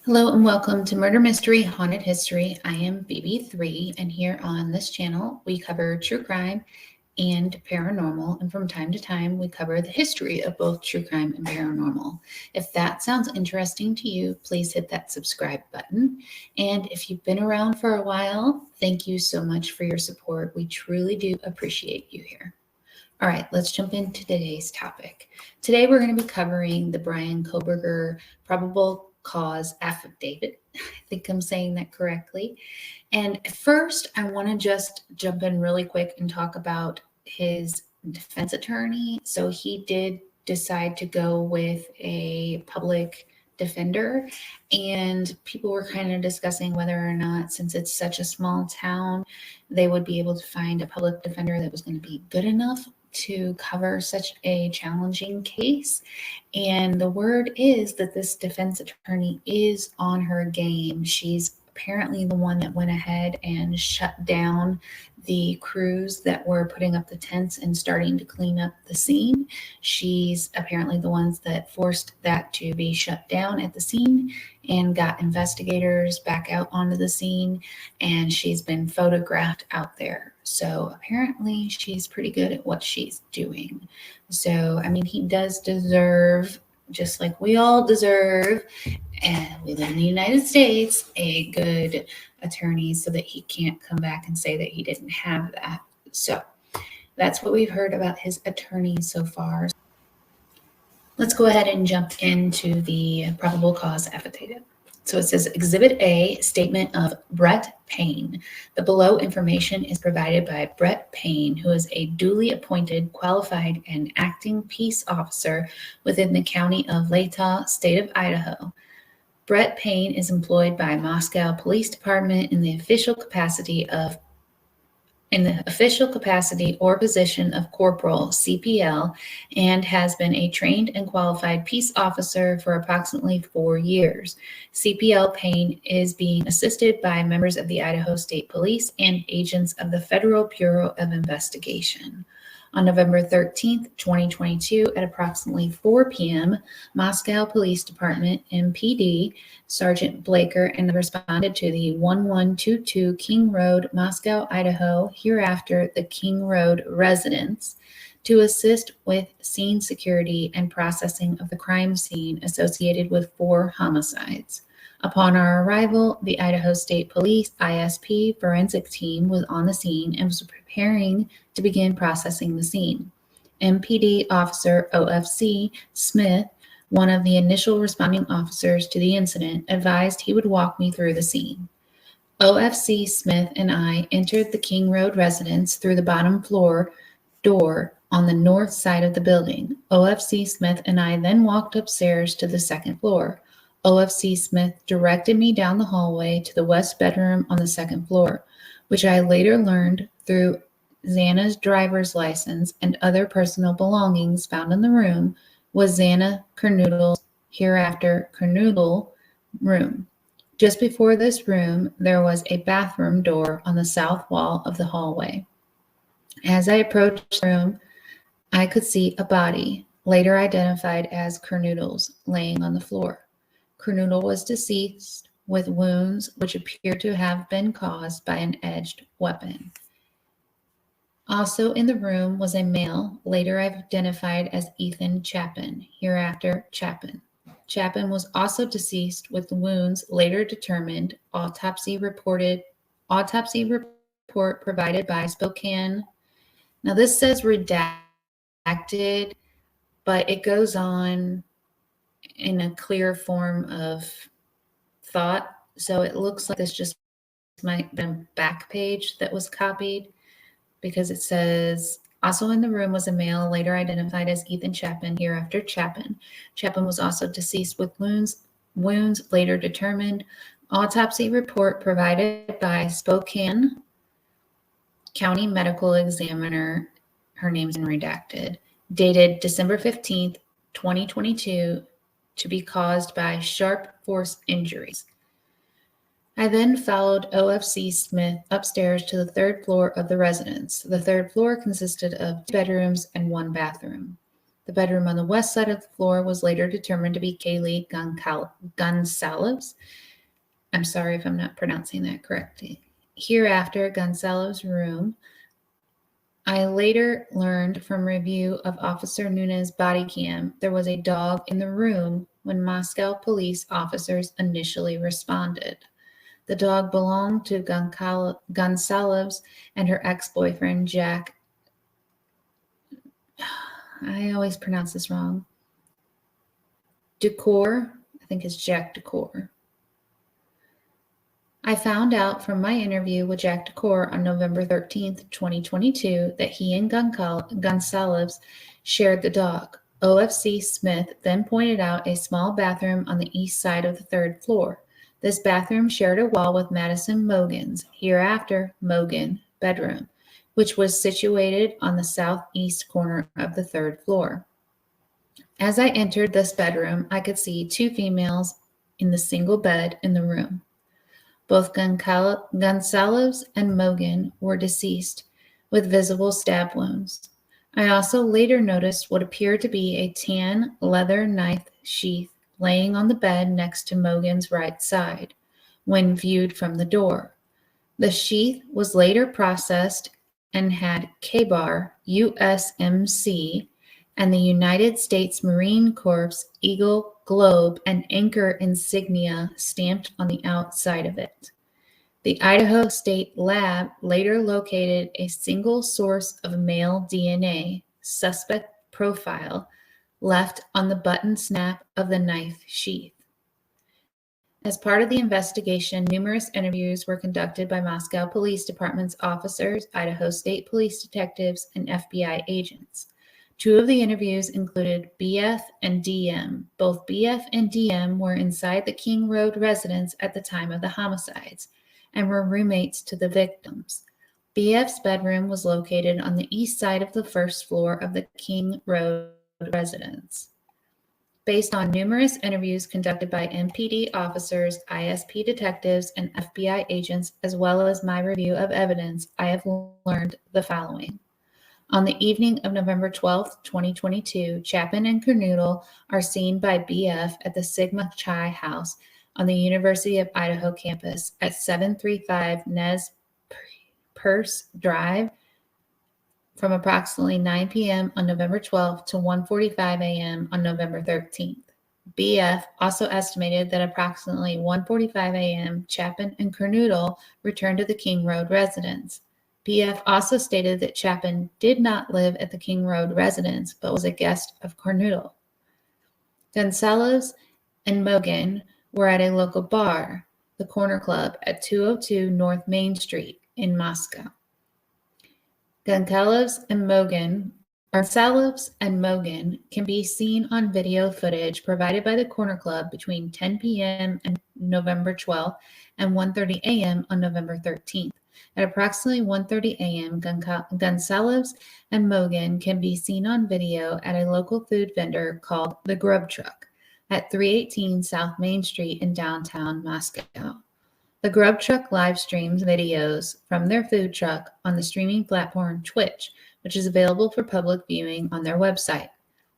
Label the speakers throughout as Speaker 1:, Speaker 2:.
Speaker 1: Hello and welcome to Murder Mystery Haunted History. I am BB3, and here on this channel we cover true crime and paranormal, and from time to time we cover the history of both true crime and paranormal. If that sounds interesting to you, please hit that subscribe button. And if you've been around for a while, thank you so much for your support. We truly do appreciate you here. All right, let's jump into today's topic. Today we're going to be covering the Bryan Kohberger Probable Cause Affidavit. I think I'm saying that correctly. And first, I want to just jump in really quick and talk about his defense attorney. So he did decide to go with a public defender, and people were kind of discussing whether or not, since it's such a small town, they would be able to find a public defender that was going to be good enough to cover such a challenging case. And the word is that this defense attorney is on her game. She's apparently the one that went ahead and shut down the crews that were putting up the tents and starting to clean up the scene. She's apparently the ones that forced that to be shut down at the scene and got investigators back out onto the scene, and she's been photographed out there. So apparently she's pretty good at what she's doing. So, I mean, he does deserve, just like we all deserve, and we live in the United States, a good attorney so that he can't come back and say that he didn't have that. So that's what we've heard about his attorney so far. Let's go ahead and jump into the probable cause affidavit. So it says Exhibit A, statement of Brett Payne. The below information is provided by Brett Payne, who is a duly appointed, qualified, and acting peace officer within the county of Latah, state of Idaho. Brett Payne is employed by Moscow Police Department in the official capacity or position of corporal CPL, and has been a trained and qualified peace officer for approximately 4 years. CPL Payne is being assisted by members of the Idaho State Police and agents of the Federal Bureau of Investigation. On November 13th, 2022, at approximately 4 p.m., Moscow Police Department, MPD, Sergeant Blaker, and responded to the 1122 King Road, Moscow, Idaho, hereafter the King Road residence, to assist with scene security and processing of the crime scene associated with 4 homicides. Upon our arrival, the Idaho State Police ISP forensic team was on the scene and was preparing to begin processing the scene. MPD Officer OFC Smith, one of the initial responding officers to the incident, advised he would walk me through the scene. OFC Smith and I entered the King Road residence through the bottom floor door on the north side of the building. OFC Smith and I then walked upstairs to the second floor. OFC Smith directed me down the hallway to the west bedroom on the second floor, which I later learned through Xana's driver's license and other personal belongings found in the room was Xana Kernoodle's, hereafter Kernoodle, room. Just before this room, there was a bathroom door on the south wall of the hallway. As I approached the room, I could see a body, later identified as Kernoodle's, laying on the floor. Kernoodle was deceased with wounds which appear to have been caused by an edged weapon. Also in the room was a male, later identified as Ethan Chapin, hereafter Chapin. Chapin was also deceased with wounds later determined. Autopsy report provided by Spokane. Now this says redacted, but it goes on in a clear form of thought. So it looks like this just might have been a back page that was copied, because it says, also in the room was a male later identified as Ethan Chapin, hereafter Chapin. Chapin was also deceased with wounds later determined. Autopsy report provided by Spokane County Medical Examiner, her name's in redacted, dated December 15th, 2022, to be caused by sharp force injuries. I then followed OFC Smith upstairs to the third floor of the residence. The third floor consisted of 2 bedrooms and 1 bathroom. The bedroom on the west side of the floor was later determined to be Kaylee Gonsalves. I'm sorry if I'm not pronouncing that correctly. Hereafter, Gonsalves' room. I later learned from review of Officer Nunes' body cam there was a dog in the room when Moscow police officers initially responded. The dog belonged to Gonsalves and her ex-boyfriend, Jack. I always pronounce this wrong. Ducour. I think it's Jack Ducour. I found out from my interview with Jack Ducour on November 13th, 2022, that he and Gonsalves shared the dog. OFC Smith then pointed out a small bathroom on the east side of the third floor. This bathroom shared a wall with Madison Mogan's, hereafter Mogan, bedroom, which was situated on the southeast corner of the third floor. As I entered this bedroom, I could see two females in the single bed in the room. Both Gonsalves and Mogan were deceased, with visible stab wounds. I also later noticed what appeared to be a tan leather knife sheath laying on the bed next to Mogan's right side, when viewed from the door. The sheath was later processed and had KBAR USMC and the United States Marine Corps Eagle globe and anchor insignia stamped on the outside of it. The Idaho State Lab later located a single source of male DNA, suspect profile, left on the button snap of the knife sheath. As part of the investigation, numerous interviews were conducted by Moscow Police Department's officers, Idaho State Police detectives, and FBI agents. Two of the interviews included BF and DM. Both BF and DM were inside the King Road residence at the time of the homicides and were roommates to the victims. BF's bedroom was located on the east side of the first floor of the King Road residence. Based on numerous interviews conducted by MPD officers, ISP detectives, and FBI agents, as well as my review of evidence, I have learned the following. On the evening of November 12, 2022, Chapin and Kernoodle are seen by BF at the Sigma Chi House on the University of Idaho campus at 735 Nez Perce Drive from approximately 9 p.m. on November 12th to 1:45 a.m. on November 13th. BF also estimated that approximately 1:45 a.m. Chapin and Kernoodle returned to the King Road residence. BF also stated that Chapin did not live at the King Road residence, but was a guest of Kernoodle. Gonsalves and Mogan were at a local bar, the Corner Club, at 202 North Main Street in Moscow. Gonsalves and Mogan can be seen on video footage provided by the Corner Club between 10 p.m. on November 12th and 1:30 a.m. on November 13th. At approximately 1:30 a.m., Gonsalves and Mogan can be seen on video at a local food vendor called The Grub Truck at 318 South Main Street in downtown Moscow. The Grub Truck live streams videos from their food truck on the streaming platform Twitch, which is available for public viewing on their website.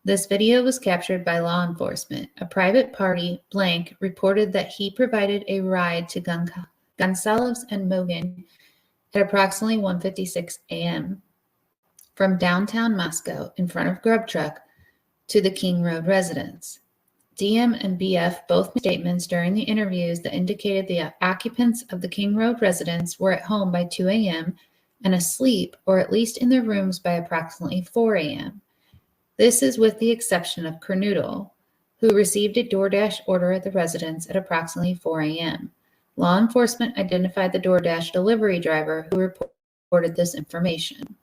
Speaker 1: This video was captured by law enforcement. A private party, Blank, reported that he provided a ride to Gonsalves and Mogan at approximately 1:56 a.m. from downtown Moscow in front of Grub Truck to the King Road residence. DM and BF both made statements during the interviews that indicated the occupants of the King Road residence were at home by 2 a.m. and asleep, or at least in their rooms, by approximately 4 a.m. This is with the exception of Kernoodle, who received a DoorDash order at the residence at approximately 4 a.m. Law enforcement identified the DoorDash delivery driver who reported this information.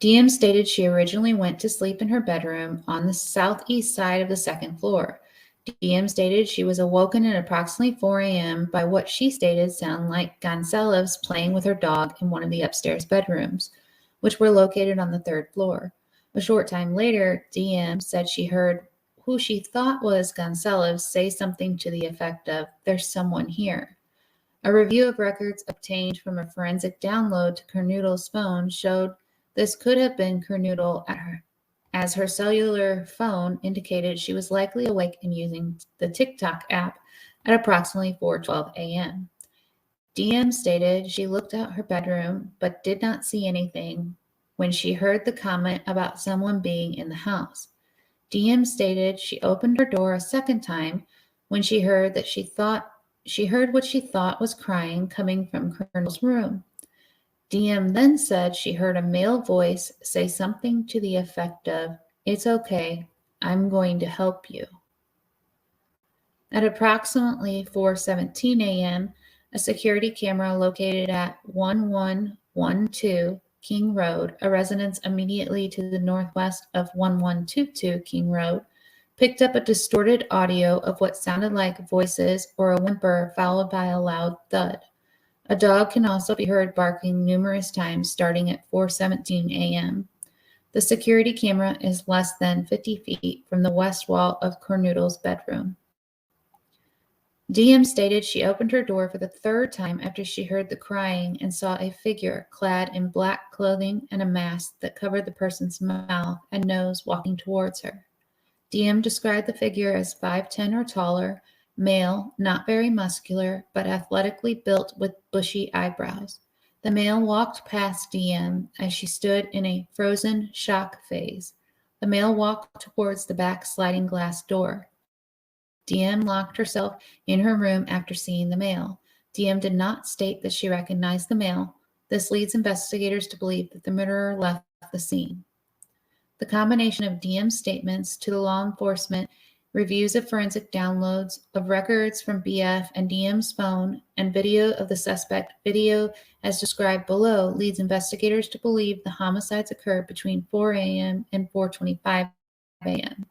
Speaker 1: DM stated she originally went to sleep in her bedroom on the southeast side of the second floor. DM stated she was awoken at approximately 4 a.m. by what she stated sounded like Gonsalves playing with her dog in one of the upstairs bedrooms, which were located on the third floor. A short time later, DM said she heard who she thought was Gonsalves say something to the effect of, "There's someone here." A review of records obtained from a forensic download to Kernoodle's phone showed this could have been Kernoodle as her cellular phone indicated she was likely awake and using the TikTok app at approximately 4:12 a.m. DM stated she looked out her bedroom but did not see anything when she heard the comment about someone being in the house. DM stated she opened her door a second time when she heard what she thought was crying coming from Colonel's room. DM then said she heard a male voice say something to the effect of, "It's okay, I'm going to help you." At approximately 4:17 a.m., a security camera located at 1112 King Road, a residence immediately to the northwest of 1122 King Road, picked up a distorted audio of what sounded like voices or a whimper followed by a loud thud. A dog can also be heard barking numerous times starting at 4:17 a.m. The security camera is less than 50 feet from the west wall of Cornoodle's bedroom. DM stated she opened her door for the third time after she heard the crying and saw a figure clad in black clothing and a mask that covered the person's mouth and nose walking towards her. DM described the figure as 5'10" or taller, male, not very muscular, but athletically built with bushy eyebrows. The male walked past DM as she stood in a frozen shock phase. The male walked towards the back sliding glass door. DM locked herself in her room after seeing the male. DM did not state that she recognized the male. This leads investigators to believe that the murderer left the scene. The combination of DM's statements to the law enforcement, reviews of forensic downloads of records from BF and DM's phone, and video of the suspect, video as described below, leads investigators to believe the homicides occurred between 4 a.m. and 4:25 a.m.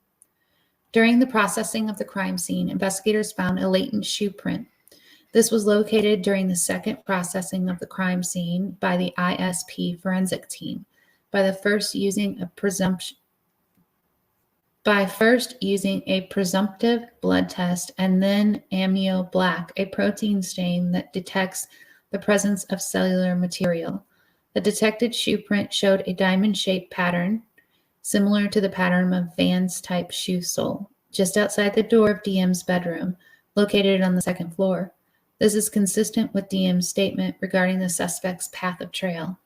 Speaker 1: During the processing of the crime scene, investigators found a latent shoe print. This was located during the second processing of the crime scene by the ISP forensic team, by first using a presumptive blood test and then amnio black, a protein stain that detects the presence of cellular material. The detected shoe print showed a diamond-shaped pattern similar to the pattern of Vans type shoe sole, just outside the door of DM's bedroom, located on the second floor. This is consistent with DM's statement regarding the suspect's path of travel.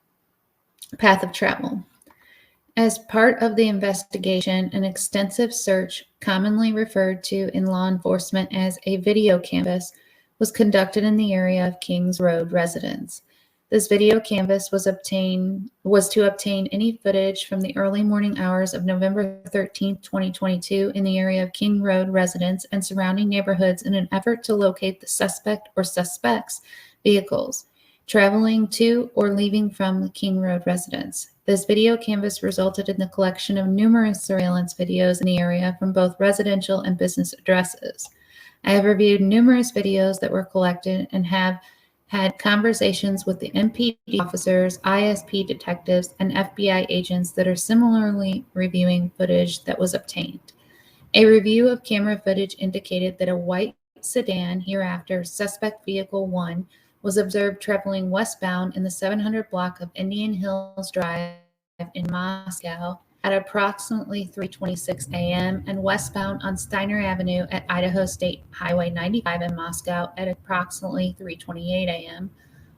Speaker 1: As part of the investigation, an extensive search, commonly referred to in law enforcement as a video canvass, was conducted in the area of Kings Road residence. This video canvass was to obtain any footage from the early morning hours of November 13, 2022 in the area of King Road residence and surrounding neighborhoods in an effort to locate the suspect or suspects' vehicles traveling to or leaving from the King Road residence. This video canvass resulted in the collection of numerous surveillance videos in the area from both residential and business addresses. I have reviewed numerous videos that were collected and have had conversations with the MPD officers, ISP detectives, and FBI agents that are similarly reviewing footage that was obtained. A review of camera footage indicated that a white sedan, hereafter suspect vehicle 1, was observed traveling westbound in the 700 block of Indian Hills Drive in Moscow at approximately 3:26 a.m. and westbound on Steiner Avenue at Idaho State Highway 95 in Moscow at approximately 3:28 a.m.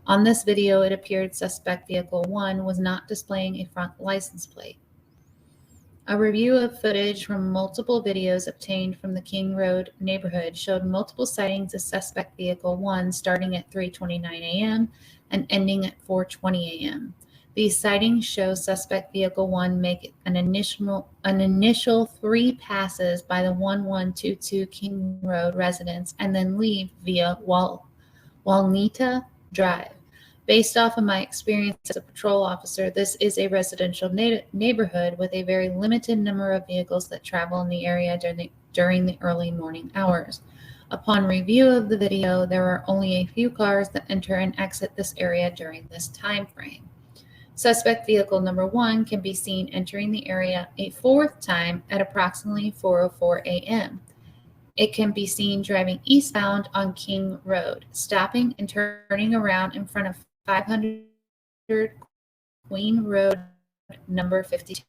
Speaker 1: On this video, it appeared suspect vehicle 1 was not displaying a front license plate. A review of footage from multiple videos obtained from the King Road neighborhood showed multiple sightings of suspect vehicle 1 starting at 3:29 a.m. and ending at 4:20 a.m. These sightings show suspect vehicle 1 make an initial 3 passes by the 1122 King Road residence and then leave via Walnita Drive. Based off of my experience as a patrol officer, this is a residential neighborhood with a very limited number of vehicles that travel in the area during the early morning hours. Upon review of the video, there are only a few cars that enter and exit this area during this time frame. Suspect vehicle number 1 can be seen entering the area a 4th time at approximately 4:04 a.m. It can be seen driving eastbound on King Road, stopping and turning around in front of 500 Queen Road, number 52.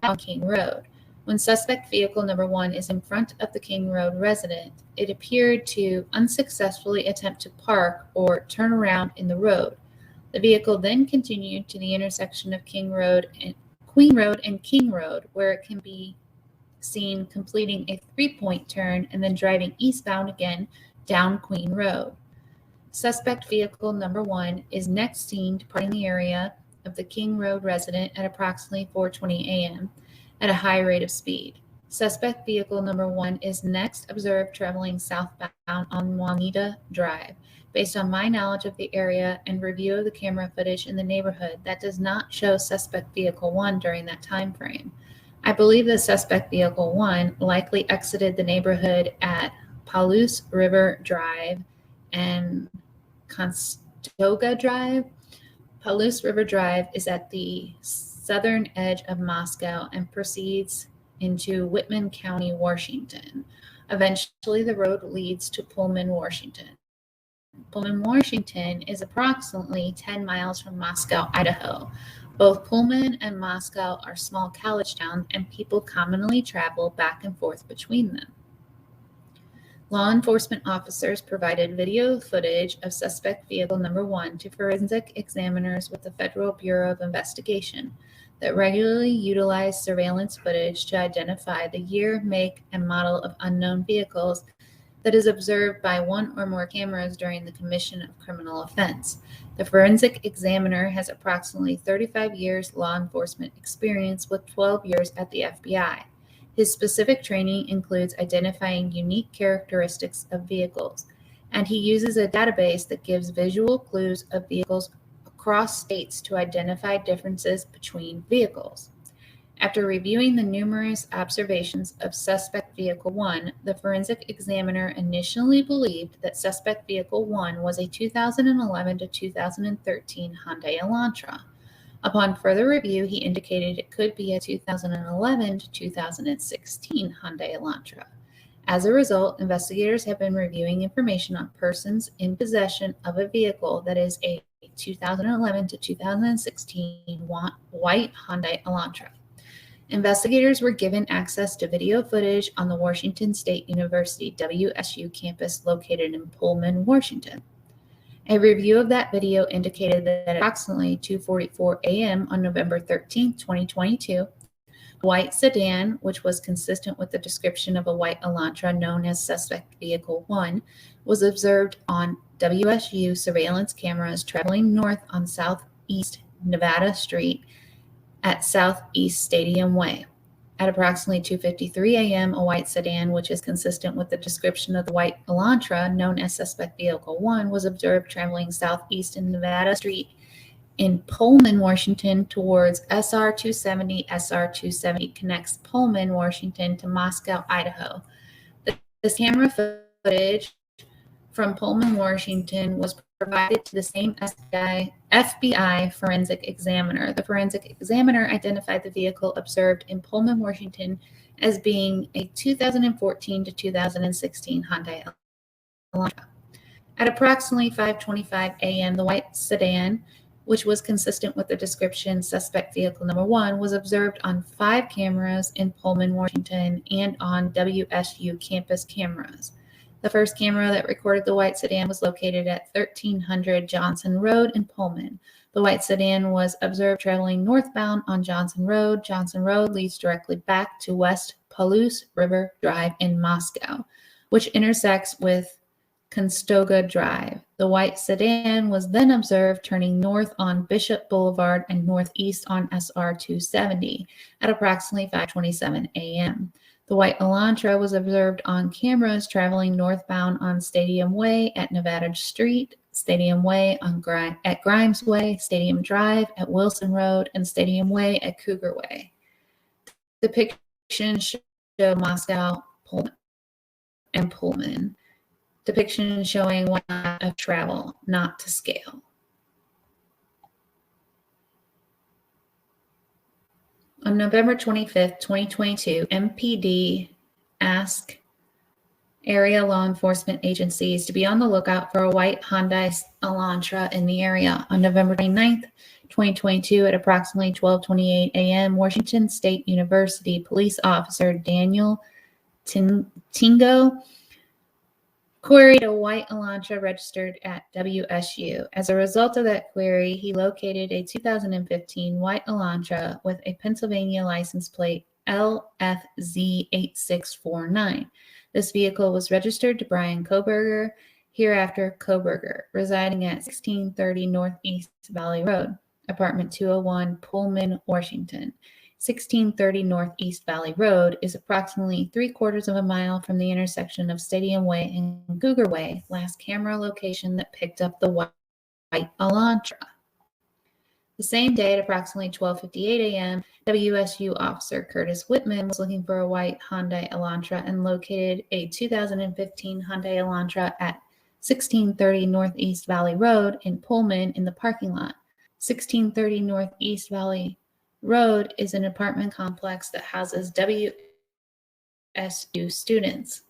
Speaker 1: on King Road. When suspect vehicle number 1 is in front of the King Road resident, it appeared to unsuccessfully attempt to park or turn around in the road. The vehicle then continued to the intersection of Queen Road and King Road, where it can be seen completing a 3-point turn and then driving eastbound again down Queen Road. Suspect vehicle number 1 is next seen departing the area of the King Road resident at approximately 4:20 a.m. at a high rate of speed. Suspect vehicle number 1 is next observed traveling southbound on Juanita Drive. Based on my knowledge of the area and review of the camera footage in the neighborhood, that does not show suspect vehicle 1 during that time frame. I believe that suspect vehicle 1 likely exited the neighborhood at Palouse River Drive and Conestoga Drive. Palouse River Drive is at the southern edge of Moscow and proceeds into Whitman County, Washington. Eventually, the road leads to Pullman, Washington. Pullman, Washington is approximately 10 miles from Moscow, Idaho. Both Pullman and Moscow are small college towns, and people commonly travel back and forth between them. Law enforcement officers provided video footage of suspect vehicle number 1 to forensic examiners with the Federal Bureau of Investigation that regularly utilize surveillance footage to identify the year, make, and model of unknown vehicles that is observed by one or more cameras during the commission of criminal offense. The forensic examiner has approximately 35 years law enforcement experience with 12 years at the FBI. His specific training includes identifying unique characteristics of vehicles, and he uses a database that gives visual clues of vehicles across states to identify differences between vehicles. After reviewing the numerous observations of suspect vehicle 1, the forensic examiner initially believed that suspect vehicle 1 was a 2011 to 2013 Hyundai Elantra. Upon further review, he indicated it could be a 2011 to 2016 Hyundai Elantra. As a result, investigators have been reviewing information on persons in possession of a vehicle that is a 2011 to 2016 white Hyundai Elantra. Investigators were given access to video footage on the Washington State University WSU campus located in Pullman, Washington. A review of that video indicated that at approximately 2:44 a.m. on November 13, 2022, a white sedan, which was consistent with the description of a white Elantra known as suspect vehicle 1, was observed on WSU surveillance cameras traveling north on Southeast Nevada Street at Southeast Stadium Way. At approximately 2:53 a.m., a white sedan, which is consistent with the description of the white Elantra known as suspect vehicle 1, was observed traveling southeast in Nevada Street in Pullman, Washington towards SR 270. SR 270 connects Pullman, Washington to Moscow, Idaho. This camera footage from Pullman, Washington was provided to the same FBI forensic examiner. The forensic examiner identified the vehicle observed in Pullman, Washington as being a 2014 to 2016 Hyundai Elantra. At approximately 5:25 a.m., the white sedan, which was consistent with the description suspect vehicle number 1, was observed on 5 cameras in Pullman, Washington, and on WSU campus cameras. The first camera that recorded the white sedan was located at 1300 Johnson Road in Pullman. The white sedan was observed traveling northbound on Johnson Road. Johnson Road leads directly back to West Palouse River Drive in Moscow, which intersects with Conestoga Drive. The white sedan was then observed turning north on Bishop Boulevard and northeast on SR 270 at approximately 5:27 a.m. The white Elantra was observed on cameras traveling northbound on Stadium Way at Nevada Street, Stadium Way at Grimes Way, Stadium Drive at Wilson Road, and Stadium Way at Cougar Way. Depictions show Moscow, Pullman. Depiction showing one of travel, not to scale. On November 25th, 2022, MPD asked area law enforcement agencies to be on the lookout for a white Hyundai Elantra in the area. On November 29th, 2022, at approximately 12:28 a.m., Washington State University police officer Daniel Tingo queried a white Elantra registered at WSU. As a result of that query, he located a 2015 white Elantra with a Pennsylvania license plate LFZ8649. This vehicle was registered to Bryan Kohberger, hereafter Kohberger, residing at 1630 Northeast Valley Road, apartment 201, Pullman, Washington. 1630 Northeast Valley Road is approximately 3/4 of a mile from the intersection of Stadium Way and Cougar Way, last camera location that picked up the white Elantra. The same day at approximately 12:58 a.m., WSU officer Curtis Whitman was looking for a white Hyundai Elantra and located a 2015 Hyundai Elantra at 1630 Northeast Valley Road in Pullman in the parking lot. 1630 Northeast Valley Road is an apartment complex that houses WSU students.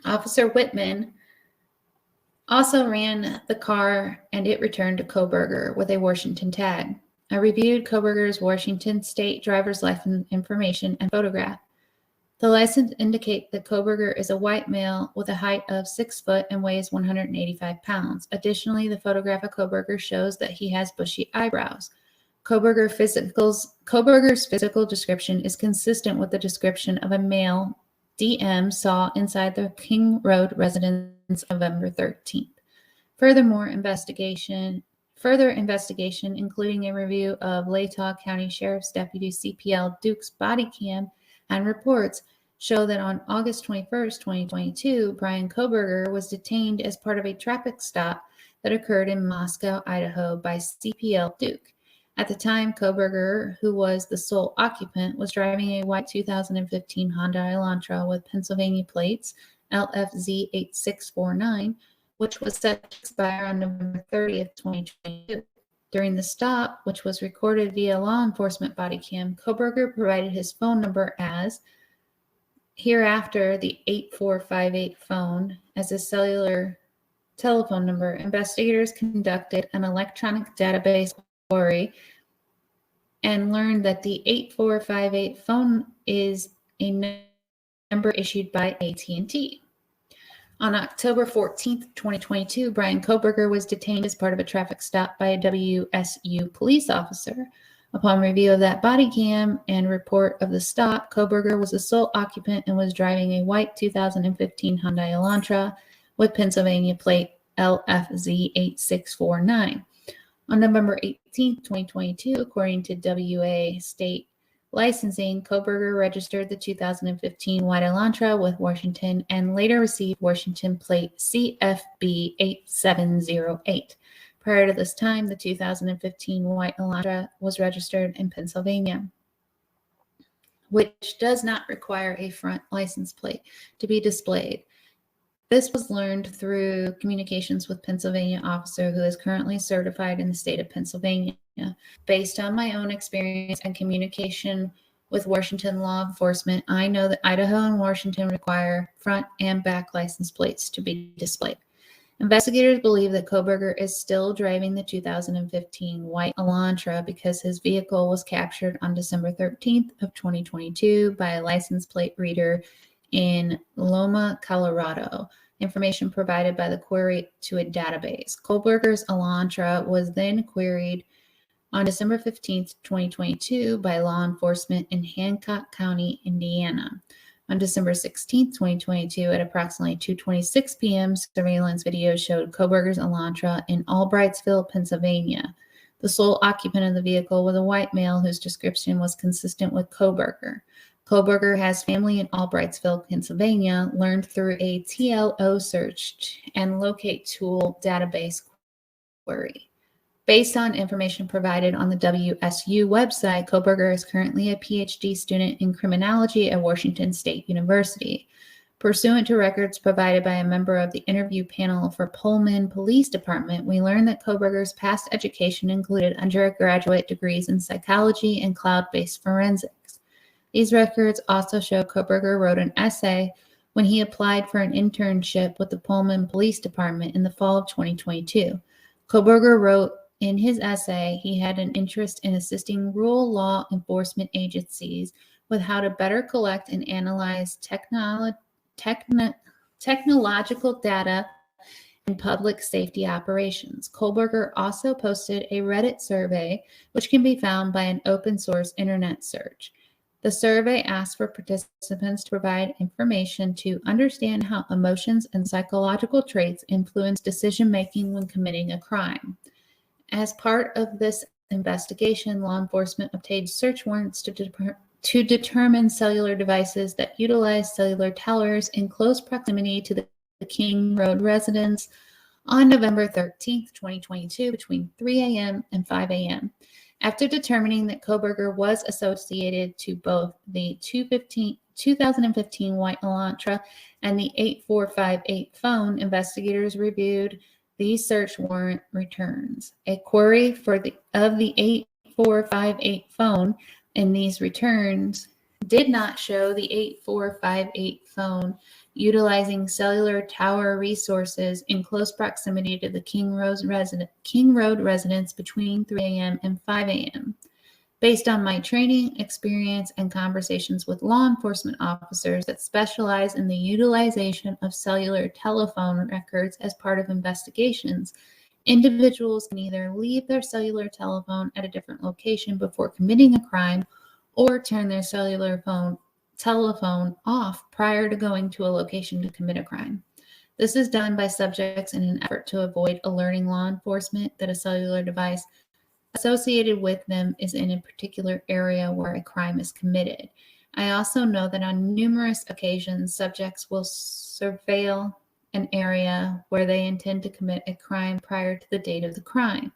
Speaker 1: Officer Whitman also ran the car and it returned to Kohberger with a Washington tag. I reviewed Kohberger's Washington State driver's license information and photograph. The license indicates that Kohberger is a white male with a height of 6 foot and weighs 185 pounds. Additionally, the photograph of Kohberger shows that he has bushy eyebrows. Kohberger's physical description is consistent with the description of a male DM saw inside the King Road residence November 13th. Further investigation, including a review of Latah County Sheriff's Deputy CPL Duke's body cam and reports, show that on August 21st, 2022, Bryan Kohberger was detained as part of a traffic stop that occurred in Moscow, Idaho by CPL Duke. At the time, Kohberger, who was the sole occupant, was driving a white 2015 Hyundai Elantra with Pennsylvania plates LFZ8649, which was set to expire on November 30th, 2022. During the stop, which was recorded via law enforcement body cam, Kohberger provided his phone number as hereafter the 8458 phone as a cellular telephone number. Investigators conducted an electronic database query and learned that the 8458 phone is a number issued by AT&T. On October 14th, 2022, Bryan Kohberger was detained as part of a traffic stop by a WSU police officer. Upon review of that body cam and report of the stop, Kohberger was the sole occupant and was driving a white 2015 Hyundai Elantra with Pennsylvania plate LFZ8649. On November 18, 2022, according to WA State Licensing, Kohberger registered the 2015 white Elantra with Washington and later received Washington plate CFB8708. Prior to this time, the 2015 white Elantra was registered in Pennsylvania, which does not require a front license plate to be displayed. This was learned through communications with Pennsylvania officer who is currently certified in the state of Pennsylvania. Based on my own experience and communication with Washington law enforcement, I know that Idaho and Washington require front and back license plates to be displayed. Investigators believe that Kohberger is still driving the 2015 white Elantra because his vehicle was captured on December 13th of 2022 by a license plate reader in Loma, Colorado. Information provided by the query to a database. Kohberger's Elantra was then queried on December 15th, 2022 by law enforcement in Hancock County, Indiana. On December 16th, 2022 at approximately 2:26 p.m., surveillance video showed Kohberger's Elantra in Albrightsville, Pennsylvania. The sole occupant of the vehicle was a white male whose description was consistent with Kohberger. Kohberger has family in Albrightsville, Pennsylvania, learned through a TLO search and locate tool database query. Based on information provided on the WSU website, Kohberger is currently a PhD student in criminology at Washington State University. Pursuant to records provided by a member of the interview panel for Pullman Police Department, we learned that Kohberger's past education included undergraduate degrees in psychology and cloud-based forensics. These records also show Kohberger wrote an essay when he applied for an internship with the Pullman Police Department in the fall of 2022. Kohberger wrote in his essay he had an interest in assisting rural law enforcement agencies with how to better collect and analyze technological data in public safety operations. Kohberger also posted a Reddit survey, which can be found by an open source internet search. The survey asked for participants to provide information to understand how emotions and psychological traits influence decision-making when committing a crime. As part of this investigation, law enforcement obtained search warrants to determine cellular devices that utilize cellular towers in close proximity to the King Road residence on November 13, 2022, between 3 a.m. and 5 a.m. After determining that Kohberger was associated to both the 2015 white Elantra and the 8458 phone, investigators reviewed these search warrant returns. A query of the 8458 phone in these returns did not show the 8458 phone utilizing cellular tower resources in close proximity to the King Road residence between 3 a.m. and 5 a.m. Based on my training, experience, and conversations with law enforcement officers that specialize in the utilization of cellular telephone records as part of investigations, individuals can either leave their cellular telephone at a different location before committing a crime or turn their cellular telephone off prior to going to a location to commit a crime. This is done by subjects in an effort to avoid alerting law enforcement that a cellular device associated with them is in a particular area where a crime is committed. I also know that on numerous occasions, subjects will surveil an area where they intend to commit a crime prior to the date of the crime.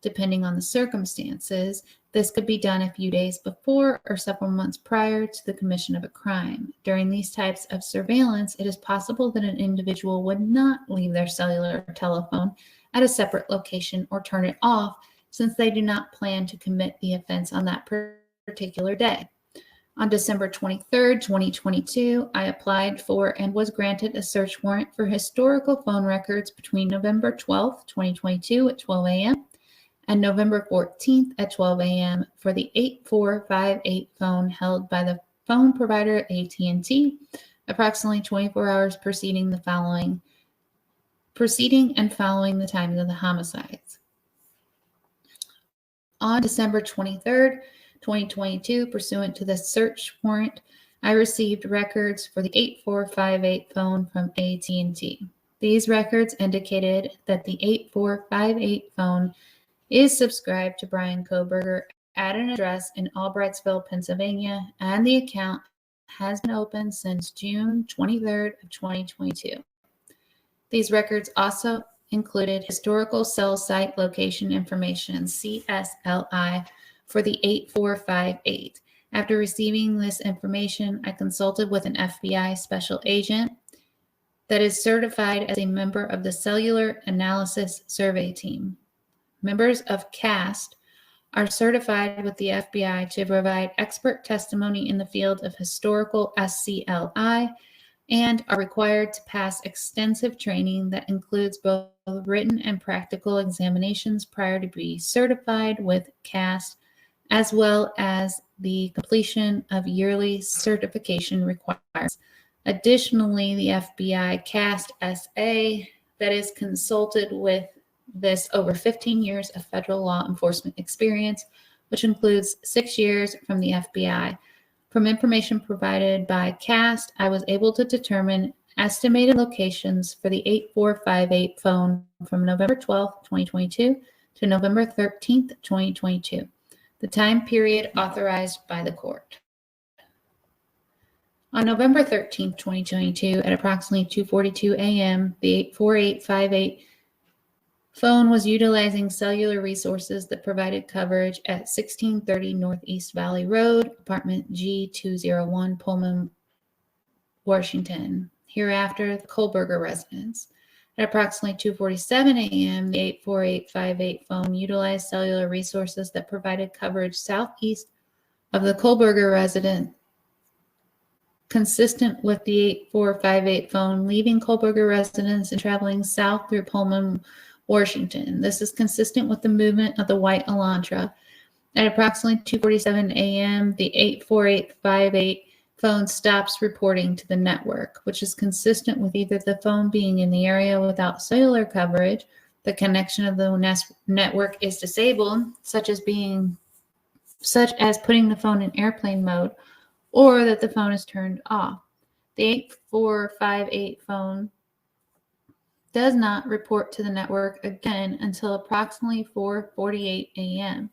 Speaker 1: Depending on the circumstances, this could be done a few days before or several months prior to the commission of a crime. During these types of surveillance, it is possible that an individual would not leave their cellular telephone at a separate location or turn it off since they do not plan to commit the offense on that particular day. On December 23, 2022, I applied for and was granted a search warrant for historical phone records between November 12, 2022 at 12 a.m. and November 14th at 12 a.m. for the 8458 phone held by the phone provider AT&T, approximately 24 hours preceding and following the time of the homicides. On December 23rd, 2022, pursuant to the search warrant, I received records for the 8458 phone from AT&T. These records indicated that the 8458 phone is subscribed to Bryan Kohberger at an address in Albrightsville, Pennsylvania, and the account has been open since June 23rd of 2022. These records also included historical cell site location information, CSLI, for the 8458. After receiving this information, I consulted with an FBI special agent that is certified as a member of the Cellular Analysis Survey Team. Members of CAST are certified with the FBI to provide expert testimony in the field of historical SCLI and are required to pass extensive training that includes both written and practical examinations prior to be certified with CAST, as well as the completion of yearly certification requirements. Additionally, the FBI CAST SA that is consulted with this over 15 years of federal law enforcement experience, which includes 6 years from the FBI. From information provided by CAST, I was able to determine estimated locations for the 8458 phone from November 12, 2022 to November 13, 2022, the time period authorized by the court. On November 13, 2022, at approximately 2:42 a.m., the 8458 phone was utilizing cellular resources that provided coverage at 1630 Northeast Valley Road, apartment G201, Pullman, Washington. Hereafter, the Kohberger residence. At approximately 2:47 a.m., the 8458 phone utilized cellular resources that provided coverage southeast of the Kohberger residence consistent with the 8458 phone leaving Kohberger residence and traveling south through Pullman, Washington. This is consistent with the movement of the white Elantra. At approximately 2:47 a.m., the 84858 phone stops reporting to the network, which is consistent with either the phone being in the area without cellular coverage, the connection of the network is disabled, such as putting the phone in airplane mode, or that the phone is turned off. The 8458 phone does not report to the network again until approximately 4:48 a.m.,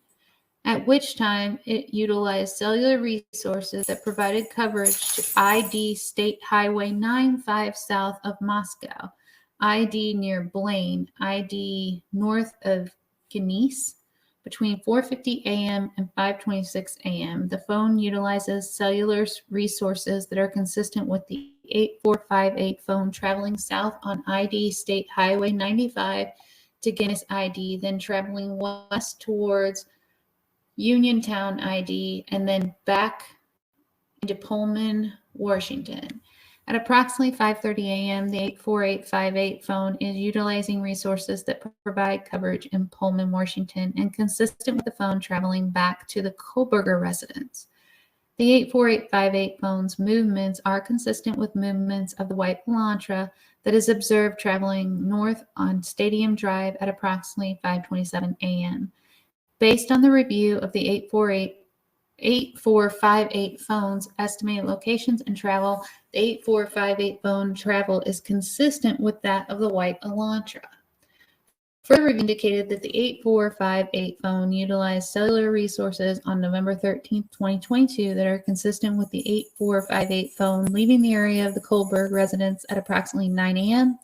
Speaker 1: at which time it utilized cellular resources that provided coverage to ID State Highway 95 south of Moscow, ID near Blaine, ID north of Gneiss, between 4:50 a.m. and 5:26 a.m. The phone utilizes cellular resources that are consistent with the 8458 phone traveling south on ID State Highway 95 to Gneiss ID, then traveling west towards Uniontown ID, and then back into Pullman, Washington. At approximately 5:30 a.m., the 84858 phone is utilizing resources that provide coverage in Pullman, Washington, and consistent with the phone traveling back to the Kohberger residence. The 84858 phone's movements are consistent with movements of the white Elantra that is observed traveling north on Stadium Drive at approximately 5:27 a.m. Based on the review of the 8458 phone's estimated locations and travel, the 8458 phone travel is consistent with that of the white Elantra. Further indicated that the 8458 phone utilized cellular resources on November 13, 2022 that are consistent with the 8458 phone leaving the area of the Kohberger residence at approximately 9 a.m.,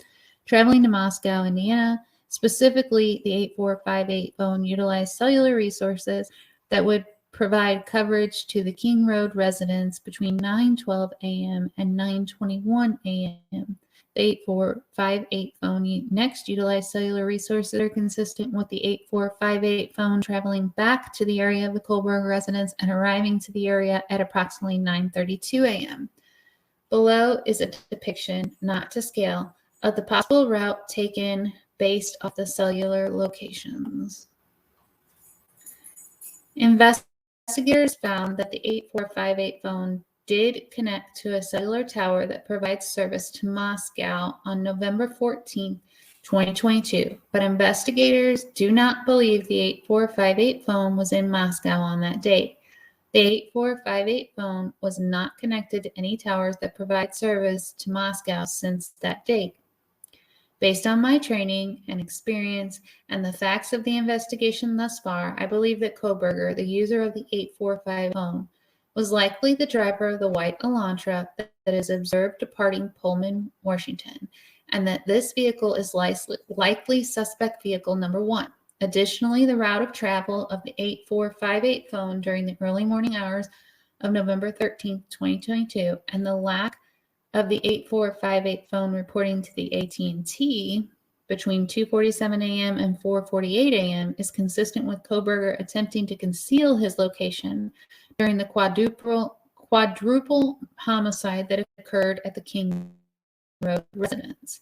Speaker 1: traveling to Moscow, Indiana. Specifically, the 8458 phone utilized cellular resources that would provide coverage to the King Road residence between 9:12 a.m. and 9:21 a.m. The 8458 phone next utilized cellular resources that are consistent with the 8458 phone traveling back to the area of the Kohberger residence and arriving to the area at approximately 9:32 a.m. Below is a depiction, not to scale, of the possible route taken based off the cellular locations. Investigators found that the 8458 phone did connect to a cellular tower that provides service to Moscow on November 14, 2022, but investigators do not believe the 8458 phone was in Moscow on that date. The 8458 phone was not connected to any towers that provide service to Moscow since that date. Based on my training and experience and the facts of the investigation thus far, I believe that Kohberger, the user of the 845 phone, was likely the driver of the white Elantra that is observed departing Pullman, Washington, and that this vehicle is likely suspect vehicle number 1. Additionally, the route of travel of the 8458 phone during the early morning hours of November 13, 2022, and the lack of the 8458 phone reporting to the AT&T between 2:47 a.m. and 4:48 a.m. is consistent with Kohberger attempting to conceal his location during the quadruple homicide that occurred at the King Road residence.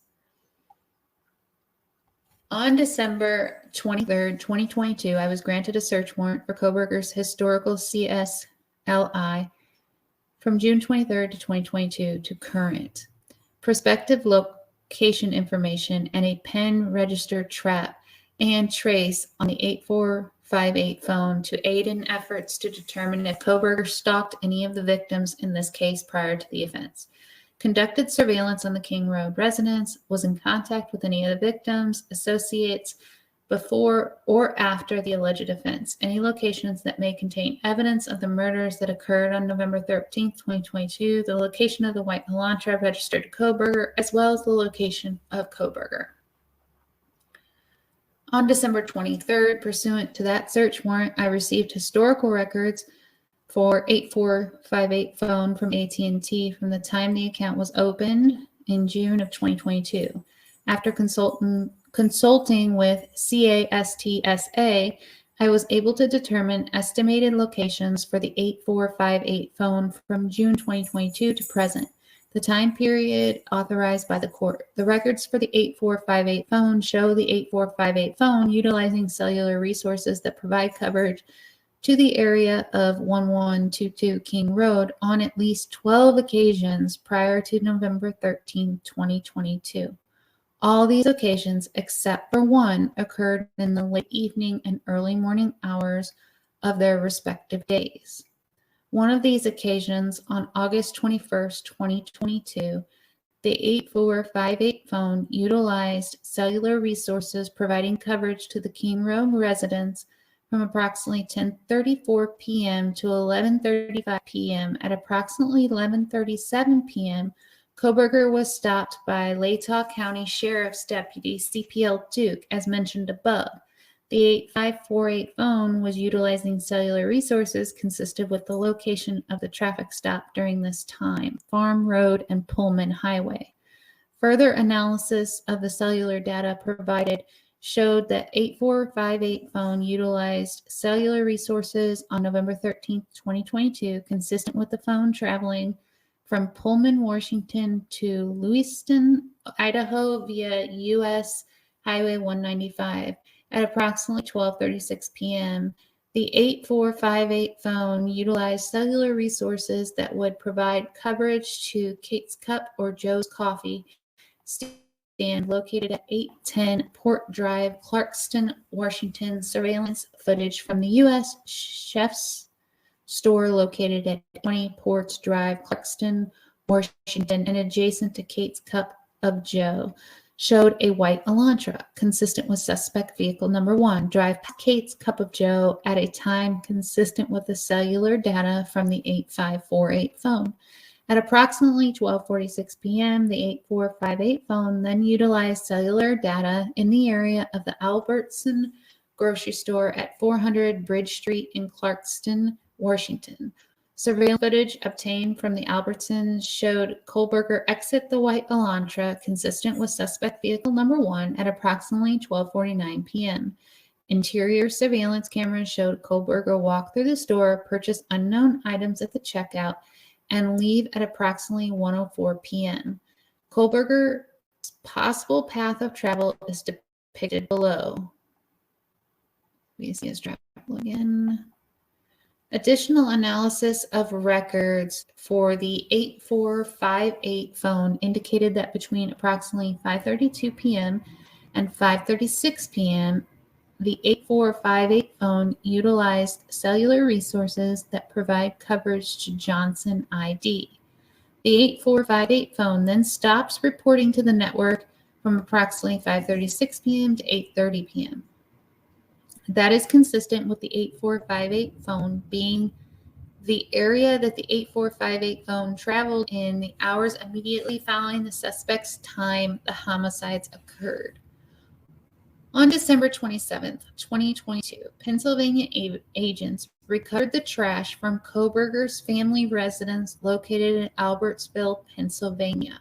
Speaker 1: On December 23, 2022, I was granted a search warrant for Kohberger's historical CSLI from June 23, 2022 to current. Prospective location information and a pen register trap and trace on the 8458 phone to aid in efforts to determine if Kohberger stalked any of the victims in this case prior to the offense. Conducted surveillance on the King Road residence, was in contact with any of the victims, associates, before or after the alleged offense. Any locations that may contain evidence of the murders that occurred on November 13, 2022, the location of the white Elantra registered to Kohberger, as well as the location of Kohberger. On December 23rd, pursuant to that search warrant, I received historical records for 8458 phone from AT&T from the time the account was opened in June of 2022. After consulting with CASTSA, I was able to determine estimated locations for the 8458 phone from June 2022 to present, the time period authorized by the court. The records for the 8458 phone show the 8458 phone utilizing cellular resources that provide coverage to the area of 1122 King Road on at least 12 occasions prior to November 13, 2022. All these occasions, except for one, occurred in the late evening and early morning hours of their respective days. One of these occasions, on August 21st, 2022, the 8458 phone utilized cellular resources providing coverage to the King Road residents from approximately 10:34 p.m. to 11:35 p.m. At approximately 11:37 p.m., Kohberger was stopped by Latah County Sheriff's Deputy CPL Duke, as mentioned above. The 8548 phone was utilizing cellular resources consistent with the location of the traffic stop during this time, Farm Road and Pullman Highway. Further analysis of the cellular data provided showed that 8458 phone utilized cellular resources on November 13, 2022, consistent with the phone traveling from Pullman, Washington to Lewiston, Idaho via U.S. Highway 195 at approximately 12:36 p.m. The 8458 phone utilized cellular resources that would provide coverage to Kate's Cup or Joe's Coffee stand located at 810 Port Drive, Clarkston, Washington. Surveillance footage from the U.S. Chef's store located at 20 Ports Drive, Clarkston, Washington, and adjacent to Kate's Cup of Joe, showed a white Elantra consistent with suspect vehicle number 1 drive past Kate's Cup of Joe at a time consistent with the cellular data from the 8548 phone. At approximately 12:46 p.m., the 8458 phone then utilized cellular data in the area of the Albertson grocery store at 400 Bridge Street in Clarkston, Washington. Surveillance footage obtained from the Albertsons showed Kohberger exit the white Elantra consistent with suspect vehicle number 1 at approximately 12:49 p.m. Interior surveillance cameras showed Kohberger walk through the store, purchase unknown items at the checkout, and leave at approximately 1:04 p.m. Kohberger's possible path of travel is depicted below. We see his travel again. Additional analysis of records for the 8458 phone indicated that between approximately 5:32 p.m. and 5:36 p.m., the 8458 phone utilized cellular resources that provide coverage to Johnson ID. The 8458 phone then stops reporting to the network from approximately 5:36 p.m. to 8:30 p.m. That is consistent with the 8458 phone being the area that the 8458 phone traveled in the hours immediately following the suspect's time the homicides occurred. On December 27, 2022, Pennsylvania agents recovered the trash from Kohberger's family residence located in Albertsville, Pennsylvania.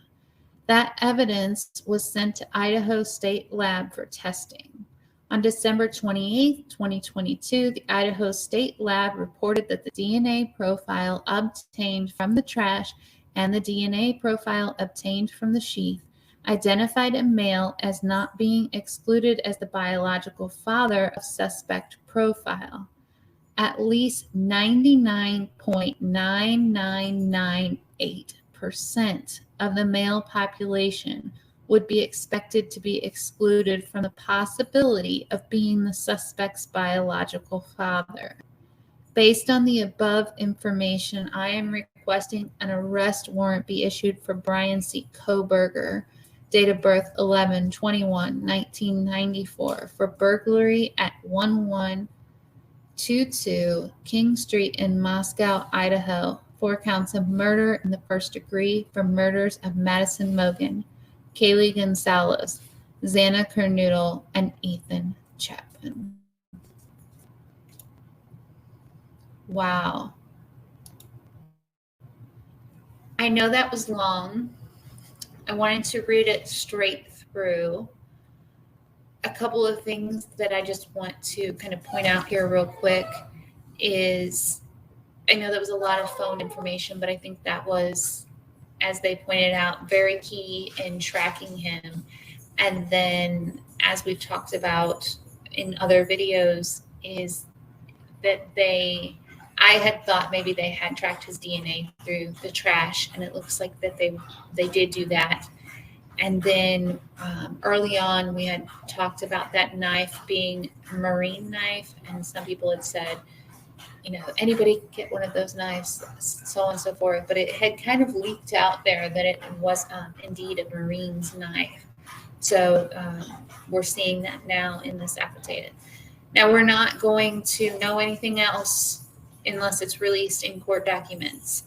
Speaker 1: That evidence was sent to Idaho State Lab for testing. On December 28, 2022, the Idaho State Lab reported that the DNA profile obtained from the trash and the DNA profile obtained from the sheath identified a male as not being excluded as the biological father of suspect profile. At least 99.9998% of the male population would be expected to be excluded from the possibility of being the suspect's biological father. Based on the above information, I am requesting an arrest warrant be issued for Bryan C. Kohberger, date of birth 11/21/1994, for burglary at 1122 King Street in Moscow, Idaho, 4 counts of murder in the first degree for murders of Madison Mogan, Kaylee Gonzalez, Xana Kernoodle, and Ethan Chapman. Wow. I know that was long. I wanted to read it straight through. A couple of things that I just want to kind of point out here real quick is, I know that was a lot of phone information, but I think that was, as they pointed out, very key in tracking him. And then, as we've talked about in other videos, is that I had thought maybe they had tracked his DNA through the trash, and it looks like that they did do that. And then early on, we had talked about that knife being a marine knife, and some people had said, anybody get one of those knives, so on and so forth. But it had kind of leaked out there that it was indeed a marine's knife. So we're seeing that now in this affidavit. Now, we're not going to know anything else unless it's released in court documents.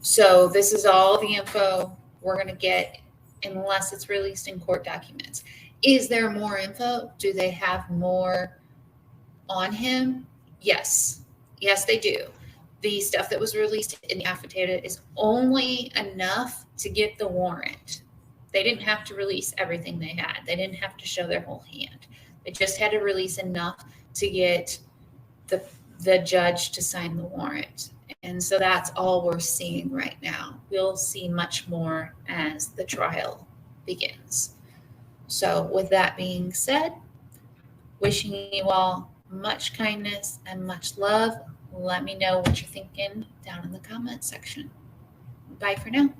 Speaker 1: So this is all the info we're going to get unless it's released in court documents. Is there more info? Do they have more on him? Yes. Yes, they do. The stuff that was released in the affidavit is only enough to get the warrant. They didn't have to release everything they had. They didn't have to show their whole hand. They just had to release enough to get the judge to sign the warrant. And so that's all we're seeing right now. We'll see much more as the trial begins. So with that being said, wishing you all much kindness and much love. Let me know what you're thinking down in the comment section. Bye for now.